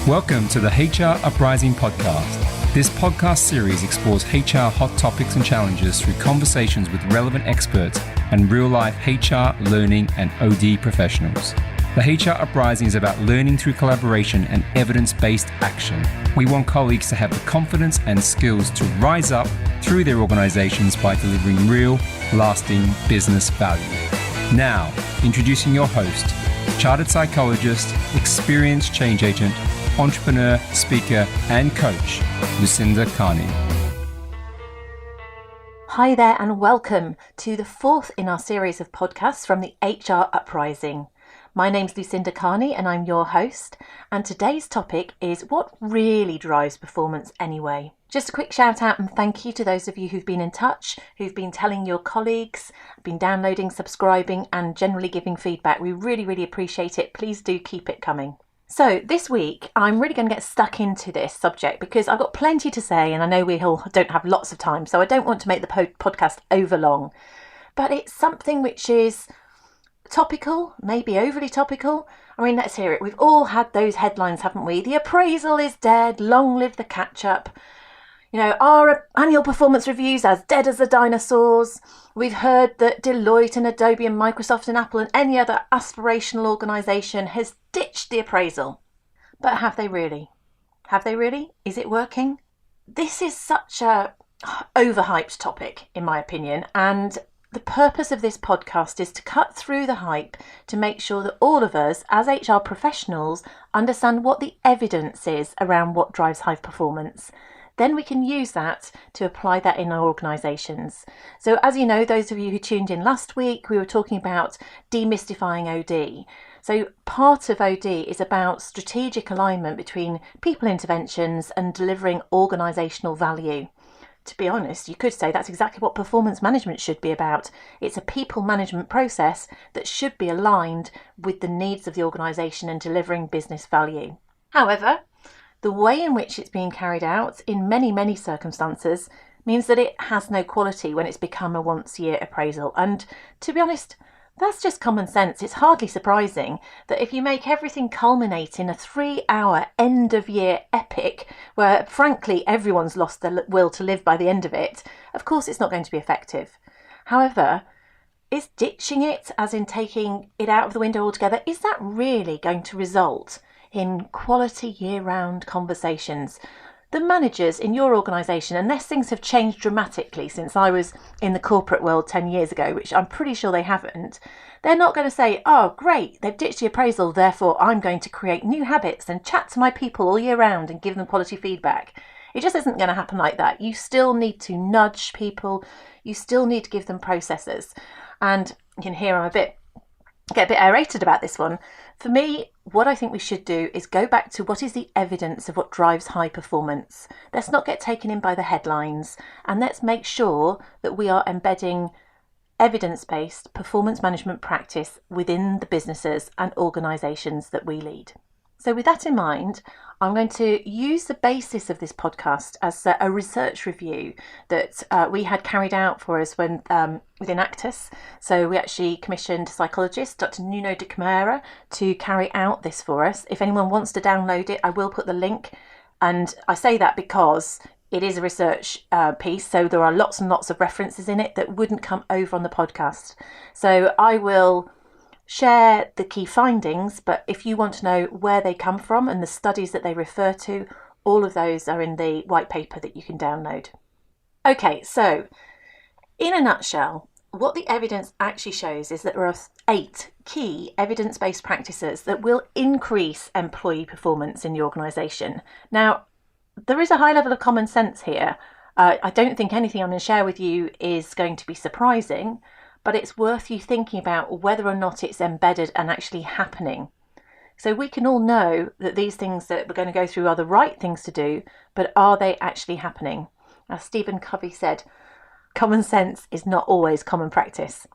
Welcome to the HR Uprising podcast. This podcast series explores HR hot topics and challenges through conversations with relevant experts and real-life HR, learning, and OD professionals. The HR Uprising is about learning through collaboration and evidence-based action. We want colleagues to have the confidence and skills to rise up through their organizations by delivering real, lasting business value. Now, introducing your host, chartered psychologist, experienced change agent, entrepreneur, speaker, and coach, Lucinda Carney. Hi there and welcome to the fourth in our series of podcasts from the HR Uprising. My name's Lucinda Carney and I'm your host, and today's topic is what really drives performance anyway. Just a quick shout out and thank you to those of you who've been in touch, who've been telling your colleagues, been downloading, subscribing and generally giving feedback. We really appreciate it. Please do keep it coming. So this week, I'm really going to get stuck into this subject because I've got plenty to say and I know we all don't have lots of time, so I don't want to make the podcast overlong. But it's something which is topical, maybe overly topical. I mean, let's hear it. We've all had those headlines, haven't we? The appraisal is dead, long live the catch-up. You know, our annual performance reviews as dead as the dinosaurs. We've heard that Deloitte and Adobe and Microsoft and Apple and any other aspirational organisation has ditched the appraisal. But have they really? Have they really? Is it working? This is such a overhyped topic, in my opinion, and the purpose of this podcast is to cut through the hype to make sure that all of us as HR professionals understand what the evidence is around what drives high performance. Then we can use that to apply that in our organisations. So as you know, those of you who tuned in last week, we were talking about demystifying OD. So part of OD is about strategic alignment between people interventions and delivering organisational value. To be honest, you could say that's exactly what performance management should be about. It's a people management process that should be aligned with the needs of the organisation and delivering business value. However, the way in which it's being carried out in many circumstances means that it has no quality when it's become a once-a-year appraisal. And to be honest, that's just common sense. It's hardly surprising that if you make everything culminate in a 3-hour end-of-year epic where, frankly, everyone's lost their will to live by the end of it, of course it's not going to be effective. However, is ditching it, as in taking it out of the window altogether, is that really going to result in quality year-round conversations? The managers in your organisation, unless things have changed dramatically since I was in the corporate world 10 years ago, which I'm pretty sure they haven't, they're not going to say, oh great, they've ditched the appraisal, therefore I'm going to create new habits and chat to my people all year round and give them quality feedback. It just isn't going to happen like that. You still need to nudge people, you still need to give them processes. And you can hear I'm get a bit aerated about this one. For me, what I think we should do is go back to what is the evidence of what drives high performance. Let's not get taken in by the headlines, and let's make sure that we are embedding evidence-based performance management practice within the businesses and organisations that we lead. So with that in mind, I'm going to use the basis of this podcast as a research review that we had carried out for us when within Actus. So we actually commissioned psychologist Dr. Nuno de Camara to carry out this for us. If anyone wants to download it, I will put the link. And I say that because it is a research piece, so there are lots and lots of references in it that wouldn't come over on the podcast. So I will share the key findings, but if you want to know where they come from and the studies that they refer to, all of those are in the white paper that you can download. Okay, so in a nutshell, what the evidence actually shows is that there are 8 key evidence-based practices that will increase employee performance in the organisation. Now, there is a high level of common sense here. I don't think anything I'm going to share with you is going to be surprising, but it's worth you thinking about whether or not it's embedded and actually happening. So we can all know that these things that we're going to go through are the right things to do, but are they actually happening? As Stephen Covey said, common sense is not always common practice,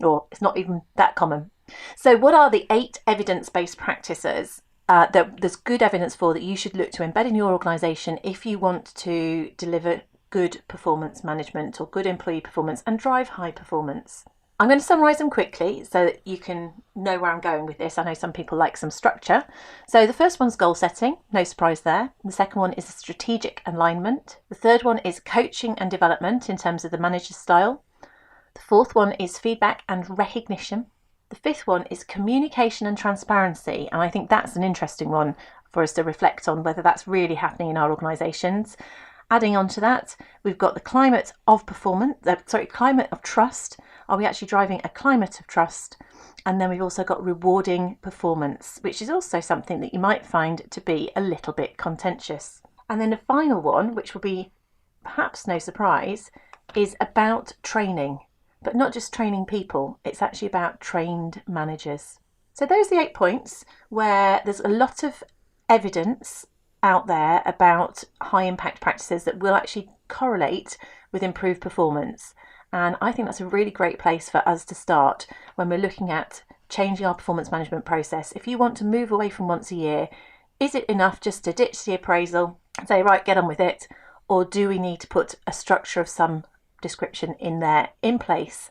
or it's not even that common. So what are the 8 evidence-based practices that there's good evidence for that you should look to embed in your organisation if you want to deliver good performance management or good employee performance and drive high performance? I'm going to summarise them quickly so that you can know where I'm going with this. I know some people like some structure. So the first one's goal setting, no surprise there. The second one is strategic alignment. The third one is coaching and development in terms of the manager's style. The fourth one is feedback and recognition. The fifth one is communication and transparency, and I think that's an interesting one for us to reflect on whether that's really happening in our organisations. Adding on to that, we've got the climate of trust. Are we actually driving a climate of trust? And then we've also got rewarding performance, which is also something that you might find to be a little bit contentious. And then the final one, which will be perhaps no surprise, is about training, but not just training people. It's actually about trained managers. So those are the 8 points where there's a lot of evidence out there about high impact practices that will actually correlate with improved performance. And I think that's a really great place for us to start when we're looking at changing our performance management process. If you want to move away from once a year, is it enough just to ditch the appraisal and say, right, get on with it? Or do we need to put a structure of some description in there in place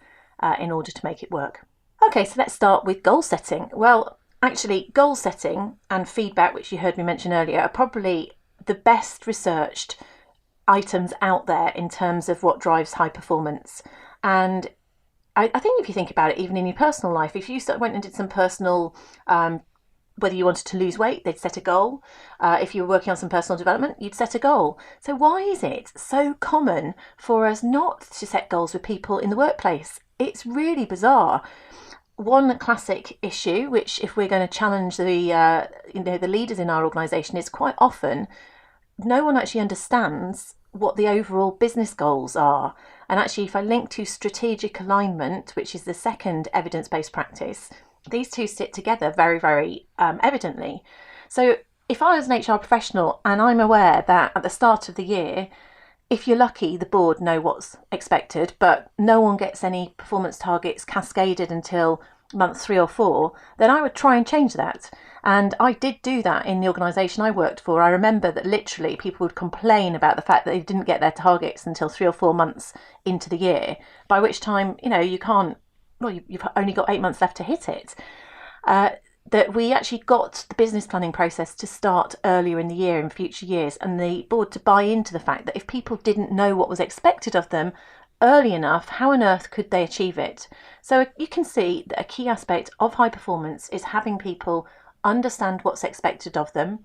in order to make it work? Okay, so let's start with goal setting. Well, actually, goal setting and feedback, which you heard me mention earlier, are probably the best researched items out there in terms of what drives high performance. And I think if you think about it, even in your personal life, if you went and did some personal, whether you wanted to lose weight, they'd set a goal. If you were working on some personal development, you'd set a goal. So why is it so common for us not to set goals with people in the workplace? It's really bizarre. One classic issue, which if we're going to challenge the leaders in our organisation, is quite often no one actually understands what the overall business goals are. And actually, if I link to strategic alignment, which is the second evidence-based practice, these two sit together very, very evidently. So if I was an HR professional and I'm aware that at the start of the year, if you're lucky, the board know what's expected, but no one gets any performance targets cascaded until month 3 or 4, then I would try and change that. And I did do that in the organisation I worked for. I remember that literally people would complain about the fact that they didn't get their targets until 3 or 4 months into the year, by which time, you can't, you've only got 8 months left to hit it. That we actually got the business planning process to start earlier in the year in future years, and the board to buy into the fact that if people didn't know what was expected of them early enough, how on earth could they achieve it? So you can see that a key aspect of high performance is having people understand what's expected of them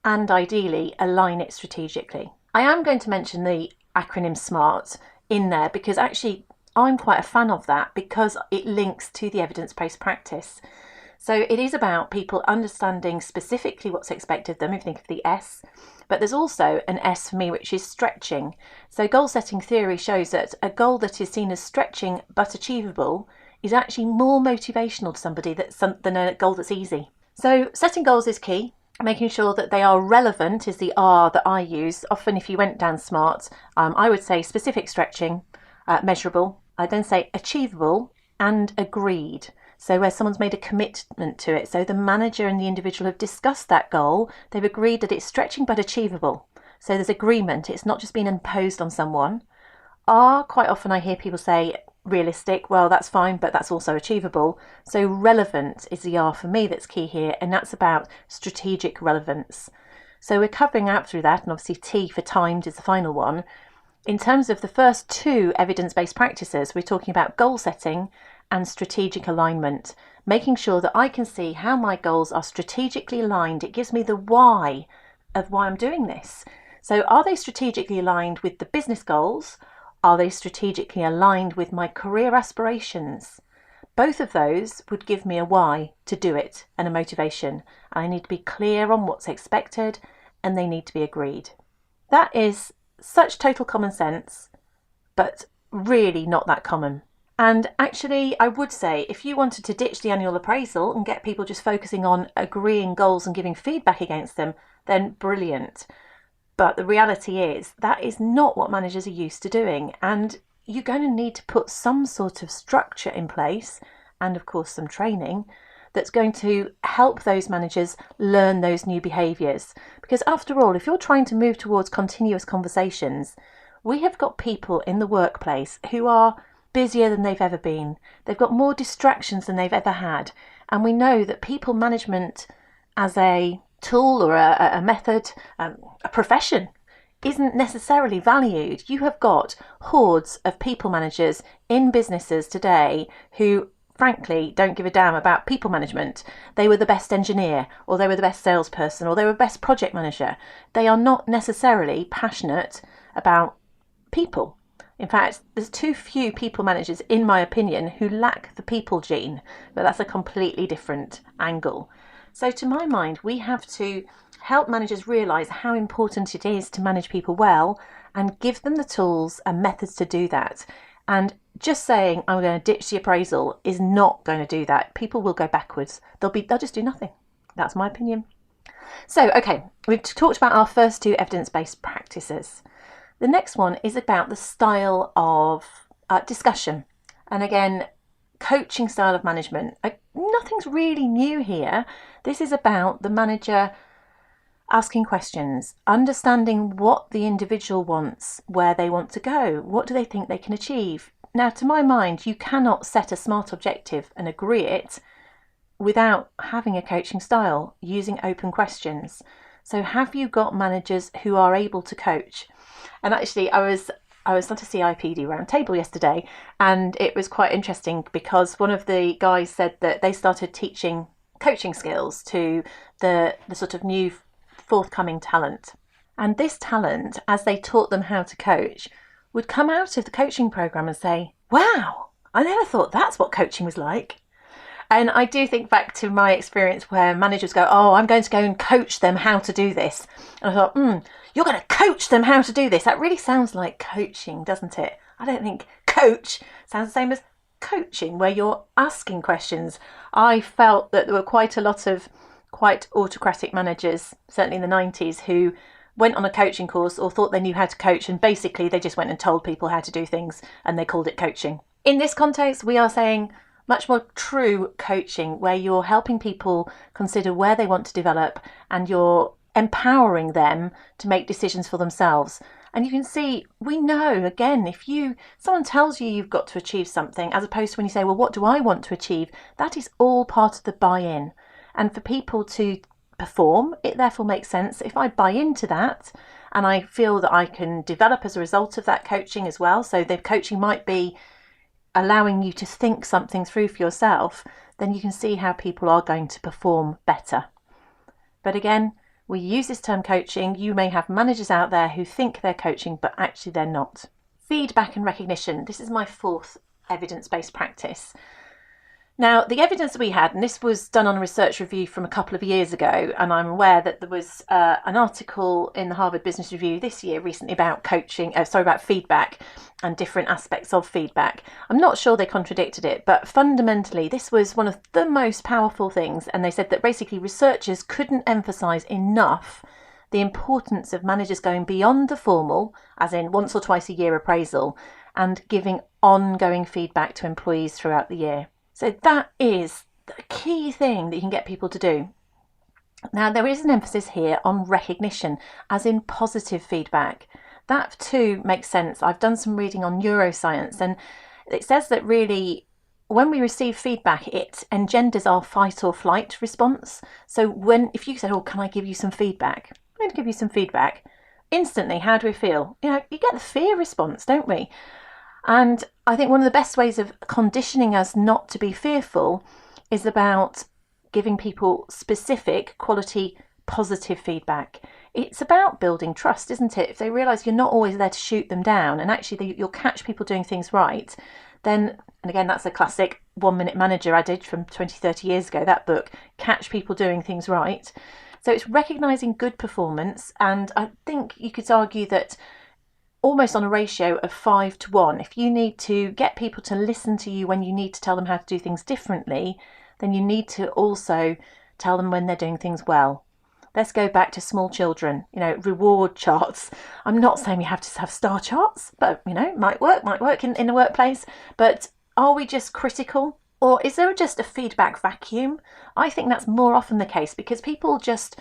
and ideally align it strategically. I am going to mention the acronym SMART in there because actually I'm quite a fan of that because it links to the evidence-based practice. So it is about people understanding specifically what's expected of them, if you think of the S, but there's also an S for me, which is stretching. So goal setting theory shows that a goal that is seen as stretching but achievable is actually more motivational to somebody than a goal that's easy. So setting goals is key. Making sure that they are relevant is the R that I use. Often if you went down SMART, I would say specific stretching, measurable. I then say achievable and agreed. So where someone's made a commitment to it. So the manager and the individual have discussed that goal. They've agreed that it's stretching but achievable. So there's agreement. It's not just been imposed on someone. R, quite often I hear people say realistic. Well, that's fine, but that's also achievable. So relevant is the R for me that's key here. And that's about strategic relevance. So we're covering out through that. And obviously T for timed is the final one. In terms of the first 2 evidence-based practices, we're talking about goal setting and strategic alignment, making sure that I can see how my goals are strategically aligned. It gives me the why of why I'm doing this. So are they strategically aligned with the business goals? Are they strategically aligned with my career aspirations? Both of those would give me a why to do it and a motivation. I need to be clear on what's expected and they need to be agreed. That is such total common sense, but really not that common. And actually, I would say if you wanted to ditch the annual appraisal and get people just focusing on agreeing goals and giving feedback against them, then brilliant. But the reality is that is not what managers are used to doing. And you're going to need to put some sort of structure in place and, of course, some training that's going to help those managers learn those new behaviours. Because after all, if you're trying to move towards continuous conversations, we have got people in the workplace who are busier than they've ever been. They've got more distractions than they've ever had. And we know that people management as a tool or a method, a profession, isn't necessarily valued. You have got hordes of people managers in businesses today who frankly don't give a damn about people management. They were the best engineer, or they were the best salesperson, or they were best project manager. They are not necessarily passionate about people. In fact, there's too few people managers, in my opinion, who lack the people gene, but that's a completely different angle. So to my mind, we have to help managers realise how important it is to manage people well and give them the tools and methods to do that. And just saying I'm going to ditch the appraisal is not going to do that. People will go backwards. They'll just do nothing. That's my opinion. So, okay, we've talked about our first two evidence-based practices. The next one is about the style of discussion. And again, coaching style of management. Nothing's really new here. This is about the manager asking questions, understanding what the individual wants, where they want to go, what do they think they can achieve. Now, to my mind, you cannot set a SMART objective and agree it without having a coaching style, using open questions. So have you got managers who are able to coach? And actually, I was at a e-PDR roundtable yesterday, and it was quite interesting because one of the guys said that they started teaching coaching skills to the sort of new forthcoming talent. And this talent, as they taught them how to coach, would come out of the coaching program and say, wow, I never thought that's what coaching was like. And I do think back to my experience where managers go, oh, I'm going to go and coach them how to do this. And I thought, you're going to coach them how to do this. That really sounds like coaching, doesn't it? I don't think coach sounds the same as coaching, where you're asking questions. I felt that there were quite a lot of quite autocratic managers, certainly in the 90s, who went on a coaching course or thought they knew how to coach, and basically they just went and told people how to do things and they called it coaching. In this context, we are saying much more true coaching, where you're helping people consider where they want to develop and you're empowering them to make decisions for themselves. And you can see, we know, again, if someone tells you you've got to achieve something, as opposed to when you say, well, what do I want to achieve? That is all part of the buy-in. And for people to perform, it therefore makes sense. If I buy into that and I feel that I can develop as a result of that coaching as well, so the coaching might be allowing you to think something through for yourself, then you can see how people are going to perform better. But again, we use this term coaching. You may have managers out there who think they're coaching, but actually they're not. Feedback and recognition. This is my fourth evidence-based practice. Now, the evidence we had, and this was done on a research review from a couple of years ago, and I'm aware that there was an article in the Harvard Business Review this year recently about about feedback and different aspects of feedback. I'm not sure they contradicted it, but fundamentally this was one of the most powerful things, and they said that basically researchers couldn't emphasise enough the importance of managers going beyond the formal, as in once or twice a year appraisal, and giving ongoing feedback to employees throughout the year. So that is the key thing that you can get people to do. Now, there is an emphasis here on recognition, as in positive feedback. That too makes sense. I've done some reading on neuroscience, and it says that really when we receive feedback, it engenders our fight or flight response. So if you said, oh, can I give you some feedback? I'm going to give you some feedback. Instantly, how do we feel? You get the fear response, don't we? And I think one of the best ways of conditioning us not to be fearful is about giving people specific, quality, positive feedback. It's about building trust, isn't it? If they realise you're not always there to shoot them down, and actually you'll catch people doing things right, then, and again, that's a classic 1 Minute Manager I did from 20, 30 years ago, that book, Catch People Doing Things Right. So it's recognising good performance, and I think you could argue that almost on a ratio of 5 to 1. If you need to get people to listen to you when you need to tell them how to do things differently, then you need to also tell them when they're doing things well. Let's go back to small children, reward charts. I'm not saying we have to have star charts, but, might work in the workplace. But are we just critical? Or is there just a feedback vacuum? I think that's more often the case because people just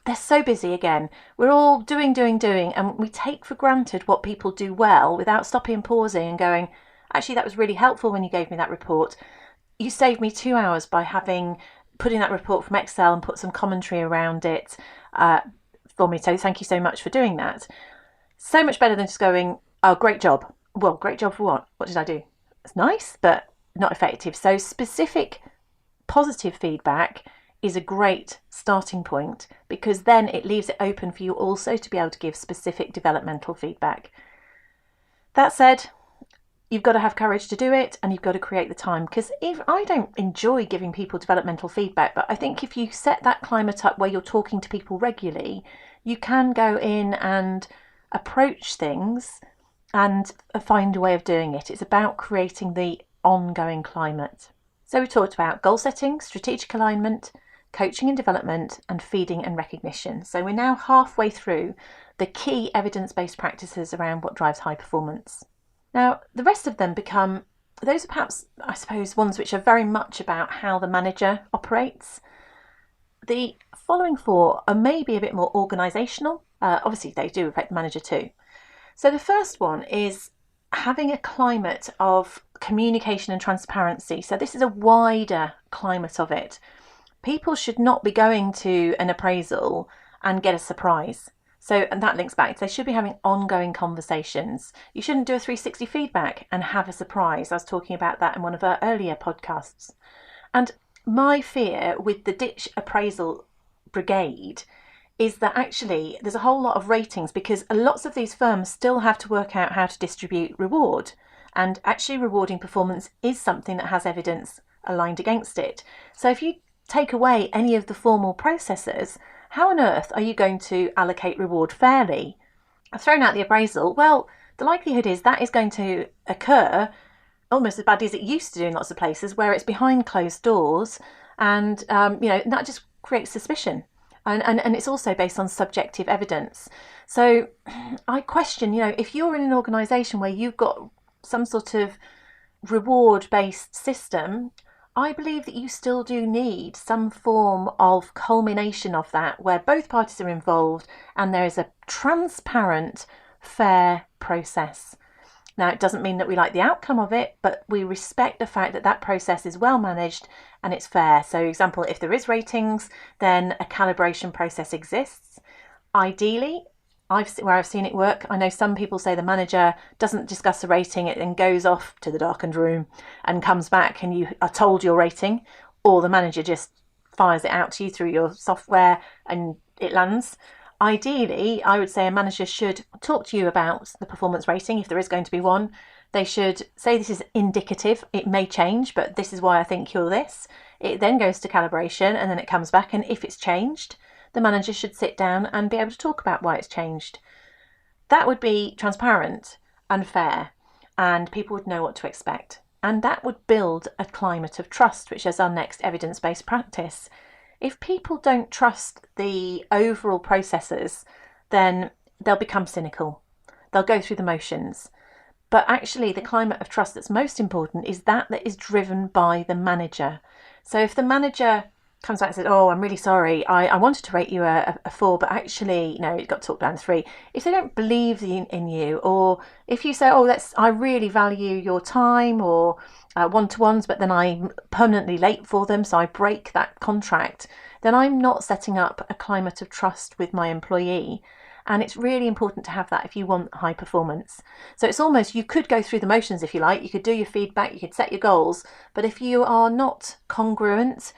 they're so busy again. We're all doing, and we take for granted what people do well without stopping and pausing and going, actually, that was really helpful when you gave me that report. You saved me 2 hours by putting that report from Excel and put some commentary around it for me. So thank you so much for doing that. So much better than just going, oh, great job. Well, great job for what? What did I do? It's nice, but not effective. So specific positive feedback is a great starting point, because then it leaves it open for you also to be able to give specific developmental feedback. That said, you've got to have courage to do it, and you've got to create the time, because if I don't enjoy giving people developmental feedback, but I think if you set that climate up where you're talking to people regularly, you can go in and approach things and find a way of doing it. It's about creating the ongoing climate. So we talked about goal setting, strategic alignment, coaching and development, and feeding and recognition. So we're now halfway through the key evidence-based practices around what drives high performance. Now, the rest of them those are perhaps, I suppose, ones which are very much about how the manager operates. The following 4 are maybe a bit more organisational. Obviously, they do affect the manager too. So the first one is having a climate of communication and transparency. So this is a wider climate of it. People should not be going to an appraisal and get a surprise. And that links back. They should be having ongoing conversations. You shouldn't do a 360 feedback and have a surprise. I was talking about that in one of our earlier podcasts. And my fear with the ditch appraisal brigade is that actually there's a whole lot of ratings, because lots of these firms still have to work out how to distribute reward. And actually rewarding performance is something that has evidence aligned against it. So if you take away any of the formal processes, how on earth are you going to allocate reward fairly? I've thrown out the appraisal. Well, the likelihood is that is going to occur almost as badly as it used to do in lots of places, where it's behind closed doors, and that just creates suspicion. And it's also based on subjective evidence. So I question, if you're in an organisation where you've got some sort of reward-based system, I believe that you still do need some form of culmination of that, where both parties are involved and there is a transparent, fair process. Now, it doesn't mean that we like the outcome of it, but we respect the fact that that process is well managed and it's fair. So, example, if there is ratings, then a calibration process exists. Ideally, where I've seen it work, I know some people say the manager doesn't discuss the rating, it then goes off to the darkened room and comes back and you are told your rating, or the manager just fires it out to you through your software and it lands. Ideally, I would say a manager should talk to you about the performance rating, if there is going to be one. They should say this is indicative, it may change, but this is why I think you're this. It then goes to calibration and then it comes back, and if it's changed, the manager should sit down and be able to talk about why it's changed. That would be transparent and fair, and people would know what to expect. And that would build a climate of trust, which is our next evidence-based practice. If people don't trust the overall processes, then they'll become cynical. They'll go through the motions. But actually, the climate of trust that's most important is that is driven by the manager. So if the manager comes back and says, oh, I'm really sorry, I wanted to rate you a 4, but actually, it got talked down to 3. If they don't believe in you, or if you say, oh, I really value your time, or one-to-ones, but then I'm permanently late for them, so I break that contract, then I'm not setting up a climate of trust with my employee. And it's really important to have that if you want high performance. So it's almost, you could go through the motions if you like, you could do your feedback, you could set your goals, but if you are not congruent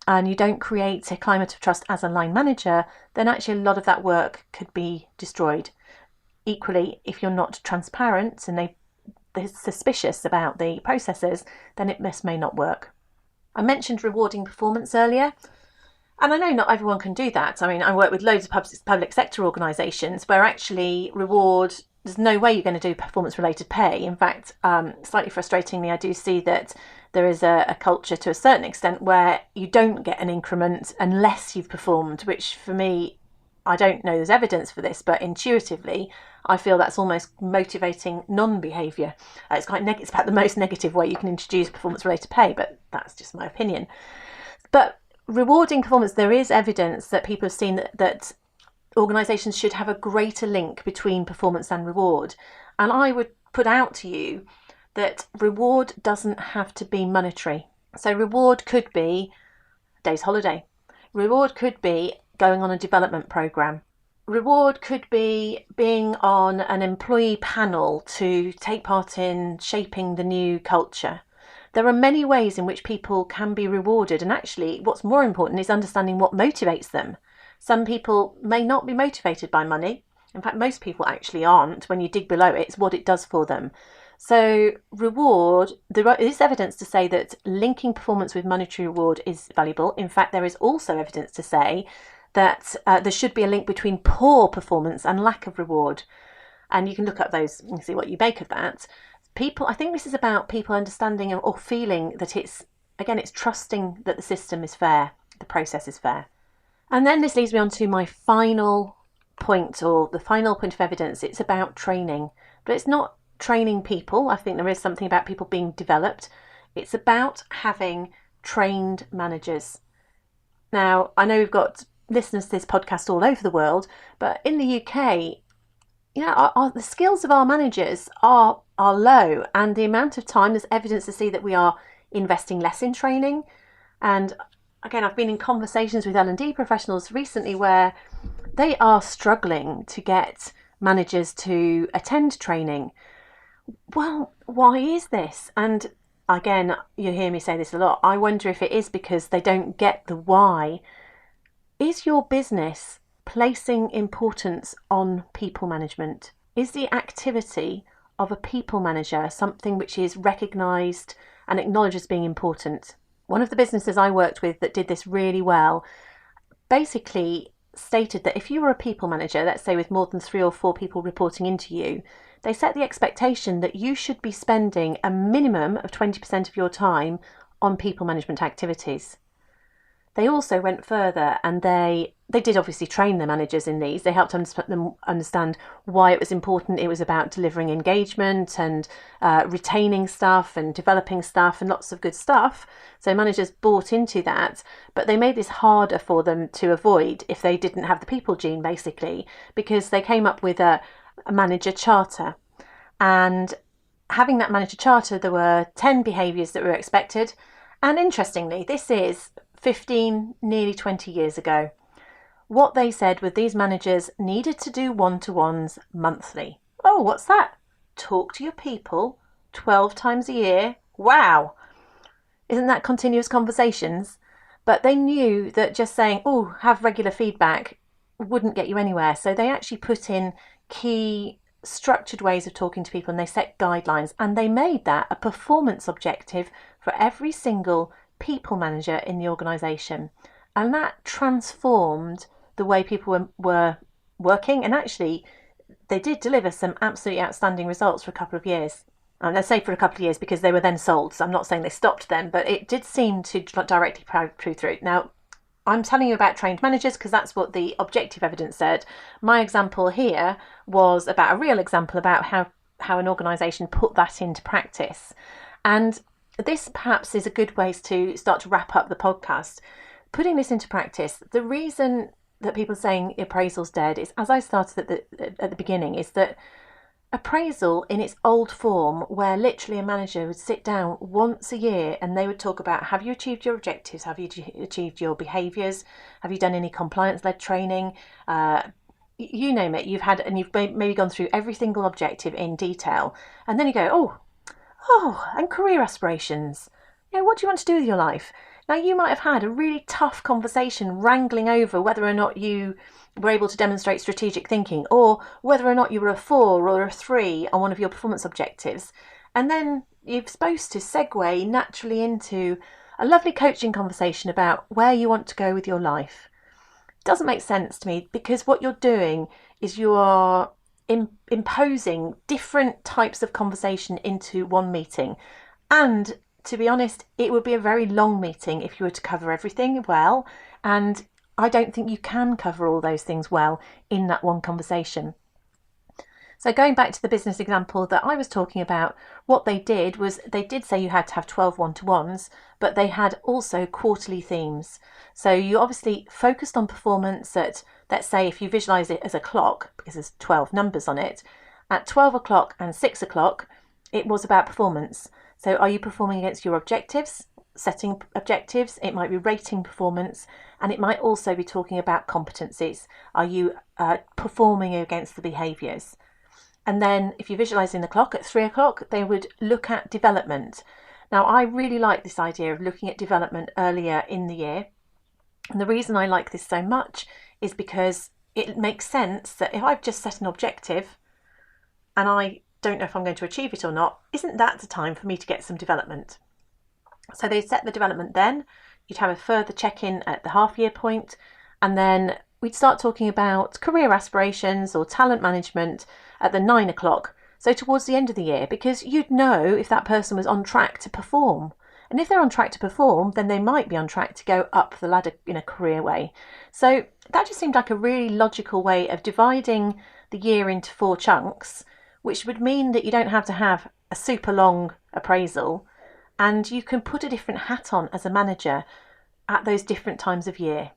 and you don't create a climate of trust as a line manager, then actually a lot of that work could be destroyed. Equally, if you're not transparent and they're suspicious about the processes, then it may not work. I mentioned rewarding performance earlier, and I know not everyone can do that. I mean, I work with loads of public sector organisations where actually there's no way you're going to do performance-related pay. In fact, slightly frustratingly, I do see that there is a culture to a certain extent where you don't get an increment unless you've performed, which for me, I don't know there's evidence for this, but intuitively, I feel that's almost motivating non-behaviour. It's about the most negative way you can introduce performance-related pay, but that's just my opinion. But rewarding performance, there is evidence that people have seen that organisations should have a greater link between performance and reward. And I would put out to you that reward doesn't have to be monetary. So reward could be a day's holiday. Reward could be going on a development program. Reward could be being on an employee panel to take part in shaping the new culture. There are many ways in which people can be rewarded, and actually what's more important is understanding what motivates them. Some people may not be motivated by money. In fact, most people actually aren't. When you dig below it, it's what it does for them. So reward, there is evidence to say that linking performance with monetary reward is valuable. In fact, there is also evidence to say that there should be a link between poor performance and lack of reward. And you can look up those and see what you make of that. I think this is about people understanding or feeling that it's trusting that the system is fair, the process is fair. And then this leads me on to my final point, or the final point of evidence. It's about training, but it's not training people. I think there is something about people being developed. It's about having trained managers. Now, I know we've got listeners to this podcast all over the world, but in the UK, the skills of our managers are low, and the amount of time, there's evidence to see that we are investing less in training. And again, I've been in conversations with L&D professionals recently where they are struggling to get managers to attend training. Well, why is this? And again, you hear me say this a lot. I wonder if it is because they don't get the why. Is your business placing importance on people management? Is the activity of a people manager something which is recognised and acknowledged as being important? One of the businesses I worked with that did this really well basically stated that if you were a people manager, let's say with more than 3 or 4 people reporting into you, they set the expectation that you should be spending a minimum of 20% of your time on people management activities. They also went further, and they did obviously train the managers in these. They helped them understand why it was important. It was about delivering engagement and retaining staff and developing staff and lots of good stuff. So managers bought into that, but they made this harder for them to avoid if they didn't have the people gene, basically, because they came up with a manager charter. And having that manager charter, there were 10 behaviours that were expected. And interestingly, this is 15, nearly 20 years ago. What they said was these managers needed to do one-to-ones monthly. Oh, what's that? Talk to your people 12 times a year. Wow! Isn't that continuous conversations? But they knew that just saying, oh, have regular feedback wouldn't get you anywhere. So they actually put in key structured ways of talking to people, and they set guidelines, and they made that a performance objective for every single people manager in the organisation. And that transformed the way people were working, and actually they did deliver some absolutely outstanding results for a couple of years. And I say for a couple of years because they were then sold, so I'm not saying they stopped then, but it did seem to directly prove through. Now, I'm telling you about trained managers because that's what the objective evidence said. My example here was about a real example about how an organisation put that into practice. And this perhaps is a good way to start to wrap up the podcast. Putting this into practice, the reason that people are saying appraisal's dead is, as I started at the beginning, is that appraisal in its old form, where literally a manager would sit down once a year and they would talk about, have you achieved your objectives? Have you achieved your behaviours? Have you done any compliance-led training? You name it, you've maybe gone through every single objective in detail. And then you go, and career aspirations. What do you want to do with your life? Now, you might have had a really tough conversation wrangling over whether or not you were able to demonstrate strategic thinking, or whether or not you were a 4 or a 3 on one of your performance objectives. And then you're supposed to segue naturally into a lovely coaching conversation about where you want to go with your life. It doesn't make sense to me, because what you're doing is you are imposing different types of conversation into one meeting. And to be honest, it would be a very long meeting if you were to cover everything well, and I don't think you can cover all those things well in that one conversation. So going back to the business example that I was talking about, what they did was they did say you had to have 12 one-to-ones, but they had also quarterly themes. So you obviously focused on performance at, let's say if you visualise it as a clock, because there's 12 numbers on it, at 12 o'clock and 6 o'clock, it was about performance. So are you performing against your objectives, setting objectives? It might be rating performance, and it might also be talking about competencies. Are you performing against the behaviours? And then if you're visualising the clock at 3 o'clock, they would look at development. Now, I really like this idea of looking at development earlier in the year. And the reason I like this so much is because it makes sense that if I've just set an objective and I don't know if I'm going to achieve it or not, isn't that the time for me to get some development? So they set the development then. You'd have a further check-in at the half-year point, and then we'd start talking about career aspirations or talent management at the 9 o'clock. So towards the end of the year, because you'd know if that person was on track to perform. And if they're on track to perform, then they might be on track to go up the ladder in a career way. So that just seemed like a really logical way of dividing the year into 4 chunks, which would mean that you don't have to have a super long appraisal, and you can put a different hat on as a manager at those different times of year.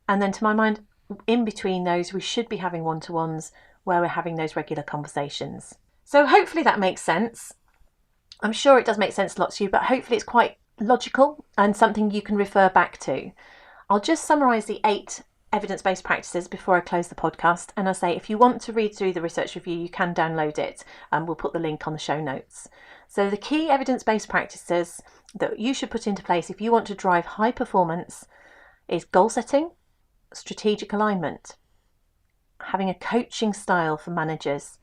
And then to my mind, in between those, we should be having one-to-ones where we're having those regular conversations. So hopefully that makes sense. I'm sure it does make sense a lot to you, but hopefully it's quite logical and something you can refer back to. I'll just summarise the 8 evidence-based practices before I close the podcast. And I say, if you want to read through the research review, you can download it, and we'll put the link on the show notes. So the key evidence-based practices that you should put into place if you want to drive high performance is goal setting, strategic alignment, having a coaching style for managers,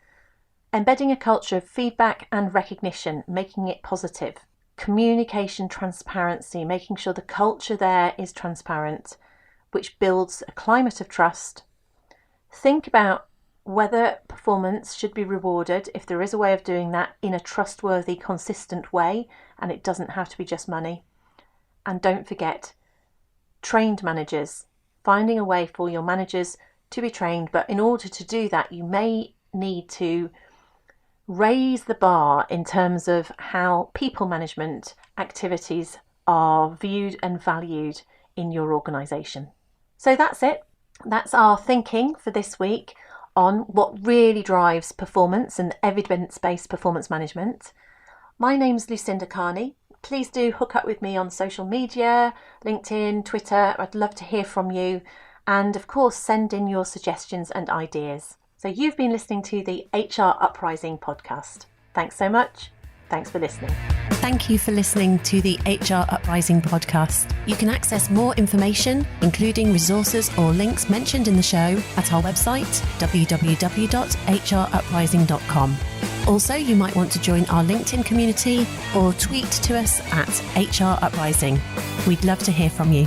embedding a culture of feedback and recognition, making it positive, communication transparency, making sure the culture there is transparent, which builds a climate of trust. Think about whether performance should be rewarded, if there is a way of doing that in a trustworthy, consistent way, and it doesn't have to be just money. And don't forget, trained managers, finding a way for your managers to be trained, but in order to do that, you may need to raise the bar in terms of how people management activities are viewed and valued in your organisation. So that's it. That's our thinking for this week on what really drives performance and evidence-based performance management. My name's Lucinda Carney. Please do hook up with me on social media, LinkedIn, Twitter. I'd love to hear from you. And of course, send in your suggestions and ideas. So you've been listening to the HR Uprising podcast. Thanks so much. Thanks for listening. Thank you for listening to the HR Uprising podcast. You can access more information, including resources or links mentioned in the show, at our website, www.hruprising.com. Also, you might want to join our LinkedIn community or tweet to us at HR Uprising. We'd love to hear from you.